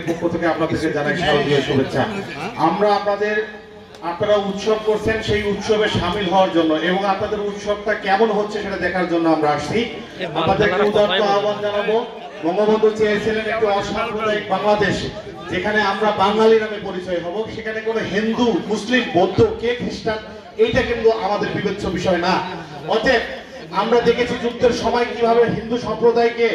পক্ষ থেকে আপনাদেরকে জানাই শারদীয় শুভেচ্ছা। আমরা আপনারা উৎসব করছেন, সেই উৎসবে শামিল হওয়ার জন্য এবং আপনাদের উৎসবটা কেমন হচ্ছে সেটা দেখার জন্য আমরা আসছি। আমাদেরকে উদাত্ত আহ্বান জানাবো। বঙ্গবন্ধু চেয়েছিলেন একটি অসাম্প্রদায়িক বাংলাদেশ, যেখানে আমরা বাঙালি নামে পরিচয় হব, সেখানে কোনো হিন্দু, মুসলিম, বৌদ্ধ, কে খ্রিস্টান, এইটা কিন্তু আমাদের বিবেচ্য বিষয় না। অতএব আমরা দেখেছি যুদ্ধের সময় কিভাবে হিন্দু সম্প্রদায়কে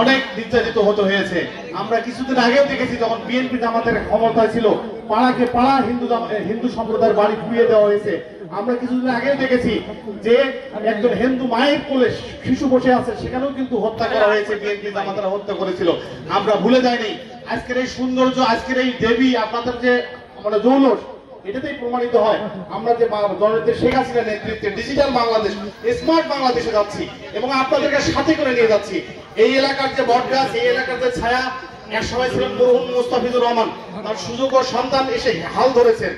অনেক নির্যাতিত হতে হয়েছে। আমরা কিছুদিন আগেও দেখেছি যখন বিএনপি জামাতের ক্ষমতায় ছিল, পাড়াকে পাড়া হিন্দু সম্প্রদায়ের বাড়ি পুড়িয়ে দেওয়া হয়েছে। আমরা কিছুদিন আগেও দেখেছি যে একজন হিন্দু মায়ের কোলে শিশু বসে আছে, সেখানেও কিন্তু হত্যা করা হয়েছে, বিএনপি জামাতেরা হত্যা করেছিল। আমরা ভুলে যাইনি। আজকের এই সৌন্দর্য, আজকের এই দেবী, আপনাদের যে মানে জৌলস, এটাতেই প্রমাণিত হয় আমরা যে জননেত্রী শেখ হাসিনার নেতৃত্বে ডিজিটাল বাংলাদেশ, স্মার্ট বাংলাদেশে যাচ্ছি এবং আপনাদেরকে সাথে করে নিয়ে যাচ্ছি। এই এলাকার যে বটগাছ, এই এলাকার যে ছায়া, এক সময় ছিলেন মরহুম মুস্তাফিজুর রহমান, তার সুযোগ ও সন্তান এসে হাল ধরেছেন,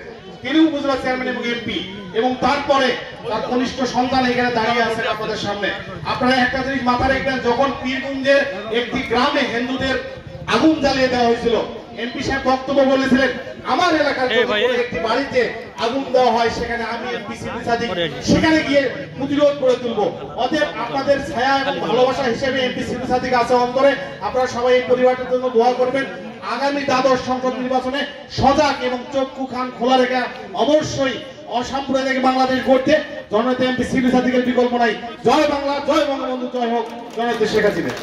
তিনি উপজেলা চেয়ারম্যান এবং এমপি, এবং তারপরে তার কনিষ্ঠ সন্তান এখানে দাঁড়িয়ে আছেন আপনাদের সামনে। আপনারা একটা জিনিস মাথায় রাখবেন, যখন পীরগঞ্জের একটি গ্রামে হিন্দুদের আগুন জ্বালিয়ে দেওয়া হয়েছিল, এমপি সাহেব বক্তব্য বলেছিলেন, আমার এলাকার একটি বাড়িতে আগুন দেওয়া হয়, সেখানে আমি এমপি সিদ্দিক সাদিক সেখানে গিয়ে প্রতিরোধ করে তুলবো। অতএব আপনাদের ছায়া এবং ভালোবাসা হিসেবে এমপি সিদ্দিক সাদিক আছে অন্তরে। আপনারা সবাই এই পরিবারটির জন্য দোয়া করবেন। আগামী দ্বাদশ সংসদ নির্বাচনে সজাগ এবং চক্ষু খান খোলা রেখে অবশ্যই অসাম্প্রদায়িক বাংলাদেশ গড়তে জননেতা এমপি সিদ্দিক সাদিকের বিকল্প নাই। জয় বাংলা, জয় বঙ্গবন্ধু, জয় হোক জননেত্রী শেখ হাসিনা।